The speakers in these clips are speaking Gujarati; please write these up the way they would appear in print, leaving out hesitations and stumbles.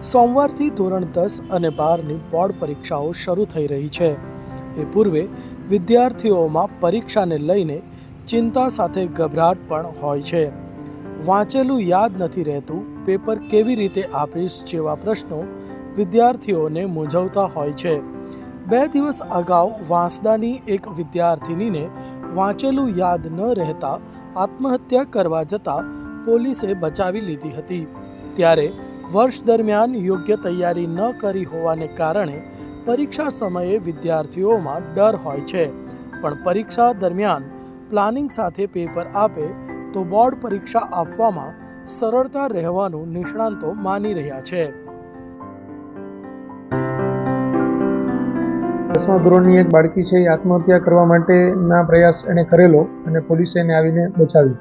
સોમવારથી ધોરણ 10 અને 12ની બોર્ડ પરીક્ષાઓ શરૂ થઈ રહી છે। એ પૂર્વે વિદ્યાર્થીઓમાં પરીક્ષાને લઈને ચિંતા સાથે ગભરાટ પણ હોય છે। વાંચેલું યાદ નથી રહેતું, પેપર કેવી રીતે આપીશ જેવા પ્રશ્નો વિદ્યાર્થીઓને મૂંઝવતા હોય છે। 2 દિવસ અગાઉ વાંસદાની એક વિદ્યાર્થિનીને વાંચેલું યાદ ન રહેતા આત્મહત્યા કરવા જતાં પોલીસે બચાવી લીધી હતી। ત્યારે વર્ષ દરમિયાન યોગ્ય તૈયારી ન કરી હોવાને કારણે પરીક્ષા સમયે વિદ્યાર્થીઓમાં ડર હોય છે, પણ પરીક્ષા દરમિયાન પ્લાનિંગ સાથે પેપર આપે તો બોર્ડ પરીક્ષા આપવામાં સરળતા રહેવાનું નિષ્ણાંતો માની રહ્યા છે। 10મા ધોરણની એક બાળકી છે, એ આત્મહત્યા કરવા માટેના પ્રયાસ એણે કરેલો અને પોલીસે એને આવીને બચાવી।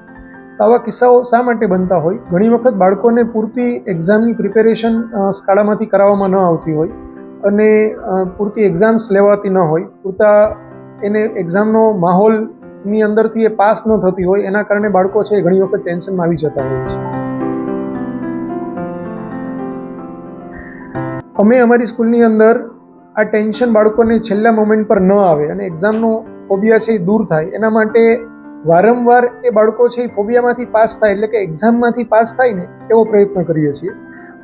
આવા કિસ્સાઓ શા માટે બનતા હોય? ઘણી વખત બાળકોને પૂરતી એક્ઝામની પ્રિપેરેશન શાળામાંથી કરાવવામાં ન આવતી હોય અને પૂરતી એક્ઝામ્સ લેવાતી ન હોય, પૂરતા એને એક્ઝામનો માહોલની અંદરથી એ પાસ ન થતી હોય, એના કારણે બાળકો છે એ ઘણી વખત ટેન્શનમાં આવી જતા હોય છે। અમે અમારી સ્કૂલની અંદર આ ટેન્શન બાળકોને છેલ્લા મોમેન્ટ પર ન આવે અને એક્ઝામનો ફોબિયા છે એ દૂર થાય, એના માટે વારંવાર એ બાળકો છે એ ફોબિયામાંથી પાસ થાય, એટલે કે એક્ઝામમાંથી પાસ થાય ને એવો પ્રયત્ન કરીએ છીએ।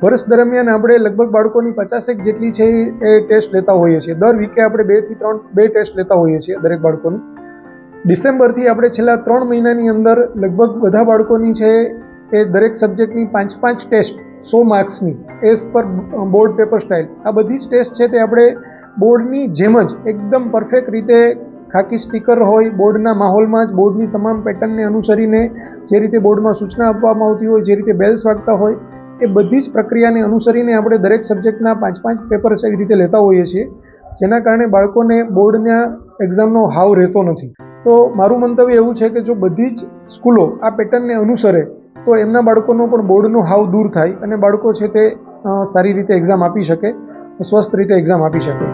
વર્ષ દરમિયાન આપણે લગભગ બાળકોની 50 જેટલી છે એ ટેસ્ટ લેતા હોઈએ છીએ। દર વીકે આપણે 2 થી 3 ટેસ્ટ લેતા હોઈએ છીએ દરેક બાળકોની। ડિસેમ્બરથી આપણે છેલ્લા 3 મહિનાની અંદર લગભગ બધા બાળકોની છે એ દરેક સબ્જેક્ટની 5 ટેસ્ટ 100 માર્ક્સની as per board paper style, આ બધી જ ટેસ્ટ છે તે આપણે બોર્ડની જેમ જ એકદમ પરફેક્ટ રીતે ખાકી સ્ટીકર હોય, બોર્ડના માહોલમાં જ બોર્ડની તમામ પેટર્નને અનુસરીને જે રીતે બોર્ડમાં સૂચના આપવામાં આવતી હોય, જે રીતે બેલ્સ વાગતા હોય, એ બધી જ પ્રક્રિયાને અનુસરીને આપણે દરેક સબ્જેક્ટના 5 પેપર્સ એવી રીતે લેતા હોઈએ છીએ, જેના કારણે બાળકોને બોર્ડના એક્ઝામનો હાવ રહેતો નથી। તો મારું મંતવ્ય એવું છે કે જો બધી જ સ્કૂલો આ પેટર્નને અનુસરે તો એમના બાળકોનો પણ બોર્ડનો હાવ દૂર થાય અને બાળકો છે તે સારી રીતે એક્ઝામ આપી શકે, સ્વસ્થ રીતે એક્ઝામ આપી શકે।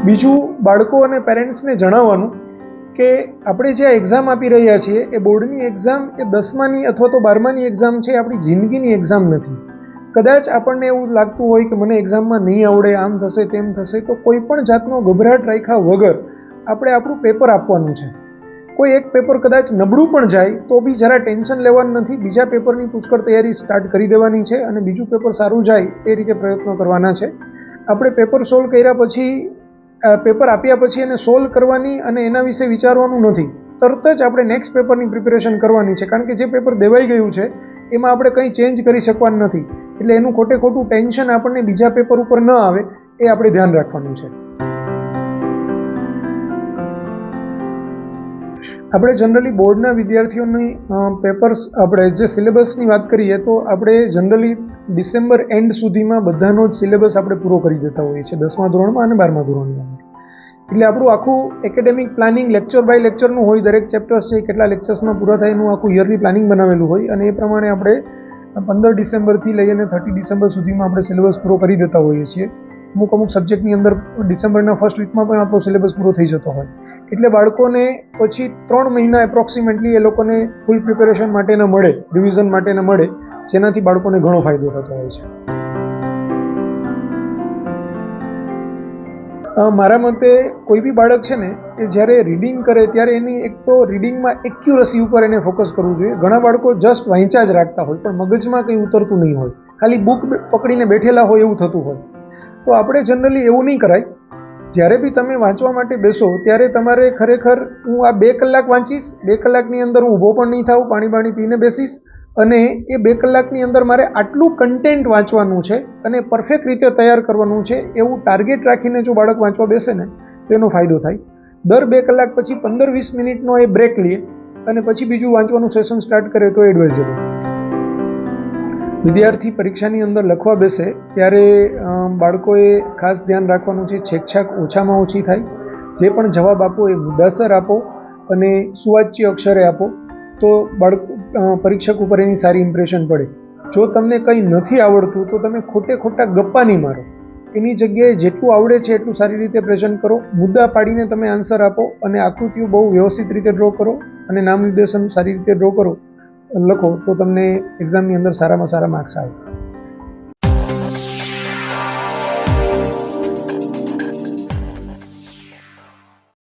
બીજું, બાળકો અને પેરેન્ટ્સને જણાવવાનું કે આપણે જે એક્ઝામ આપી રહ્યા છીએ એ બોર્ડની એક્ઝામ એ 10માની અથવા તો 12માની એક્ઝામ છે, આપણી જિંદગીની એક્ઝામ નથી। કદાચ આપણને એવું લાગતું હોય કે મને એક્ઝામમાં નહીં આવડે, આમ થશે તેમ થશે, તો કોઈ પણ જાતનો ગભરાટ રાખ્યા વગર આપણે આપણું પેપર આપવાનું છે। કોઈ એક પેપર કદાચ નબળું પણ જાય તો બી જરા ટેન્શન લેવાનું નથી, બીજા પેપરની પુષ્કળ તૈયારી સ્ટાર્ટ કરી દેવાની છે અને બીજું પેપર સારું જાય એ રીતે પ્રયત્નો કરવાના છે। આપણે પેપર સોલ્વ કર્યા પછી, પેપર આપ્યા પછી એને સોલ્વ કરવાની અને એના વિશે વિચારવાનું નથી, તરત જ આપણે નેક્સ્ટ પેપરની પ્રિપેરેશન કરવાની છે, કારણ કે જે પેપર દેવાઈ ગયું છે એમાં આપણે કંઈ ચેન્જ કરી શકવાનું નથી, એટલે એનું ખોટું ટેન્શન આપણને બીજા પેપર ઉપર ન આવે એ આપણે ધ્યાન રાખવાનું છે। આપણે જનરલી બોર્ડના વિદ્યાર્થીઓની પેપર્સ, આપણે જે સિલેબસની વાત કરીએ તો આપણે જનરલી ડિસેમ્બર એન્ડ સુધીમાં બધાનો જ સિલેબસ આપણે પૂરો કરી દેતા હોઈએ છીએ, 10મા ધોરણમાં અને 12મા ધોરણમાં। એટલે આપણું આખું એકેડેમિક પ્લાનિંગ લેક્ચર બાય લેક્ચરનું હોય, દરેક ચેપ્ટર્સ છે કેટલા લેક્ચર્સમાં પૂરા થાય એનું આખું યરલી પ્લાનિંગ બનાવેલું હોય અને એ પ્રમાણે આપણે 15 ડિસેમ્બરથી લઈને 30 ડિસેમ્બર સુધીમાં આપણે સિલેબસ પૂરો કરી દેતા હોઈએ છીએ। અમુક સબ્જેક્ટની અંદર ડિસેમ્બરના ફર્સ્ટ વીકમાં પણ આપણો સિલેબસ પૂરો થઈ જતો હોય, એટલે બાળકોને પછી 3 મહિના એપ્રોક્સિમેટલી એ લોકોને ફૂલ પ્રિપેરેશન માટેના મળે, રિવિઝન માટેના મળે, જેનાથી બાળકોને ઘણો ફાયદો થતો હોય છે। મારા મતે કોઈ બી બાળક છે ને એ જ્યારે રીડિંગ કરે ત્યારે એની એક તો રીડિંગમાં એક્યુરસી ઉપર એને ફોકસ કરવું જોઈએ। ઘણા બાળકો જસ્ટ વાંચ્યા જ રાખતા હોય પણ મગજમાં કંઈ ઉતરતું નહીં હોય, ખાલી બુક પકડીને બેઠેલા હોય એવું થતું હોય। તો આપણે જનરલી એવું નહીં કરાય। જ્યારે બી તમે વાંચવા માટે બેસો ત્યારે તમારે ખરેખર હું આ 2 કલાક વાંચીશ, 2 કલાકની અંદર હું ઊભો પણ નહીં થાઉં, પાણી પીને બેસીશ અને એ 2 કલાકની અંદર મારે આટલું કન્ટેન્ટ વાંચવાનું છે અને પરફેક્ટ રીતે તૈયાર કરવાનું છે, એવું ટાર્ગેટ રાખીને જો બાળક વાંચવા બેસે ને તો એનો ફાયદો થાય। દર 2 કલાક પછી 15-20 મિનિટનો એ બ્રેક લે અને પછી બીજું વાંચવાનું સેશન સ્ટાર્ટ કરે તો એડવાઇઝેબલ। વિદ્યાર્થી પરીક્ષાની અંદર લખવા બેસે ત્યારે બાળકોએ ખાસ ધ્યાન રાખવાનું છે છેકછાક ઓછામાં ઓછી થાય, જે પણ જવાબ આપો એ મુદ્દાસર આપો અને સુવાચ્ય અક્ષરે આપો, તો પરીક્ષક ઉપર એની સારી ઇમ્પ્રેશન પડે। જો તમને કંઈ નથી આવડતું તો તમે ખોટા ગપ્પા નહીં મારો, એની જગ્યાએ જેટલું આવડે છે એટલું સારી રીતે પ્રેઝન્ટ કરો, મુદ્દા પાડીને તમે આન્સર આપો અને આકૃતિઓ બહુ વ્યવસ્થિત રીતે ડ્રો કરો અને નામ નિર્દેશન સારી રીતે ડ્રો કરો, લખો તો તમને એક્ઝામની અંદર સારામાં સારા માર્ક્સ આવે।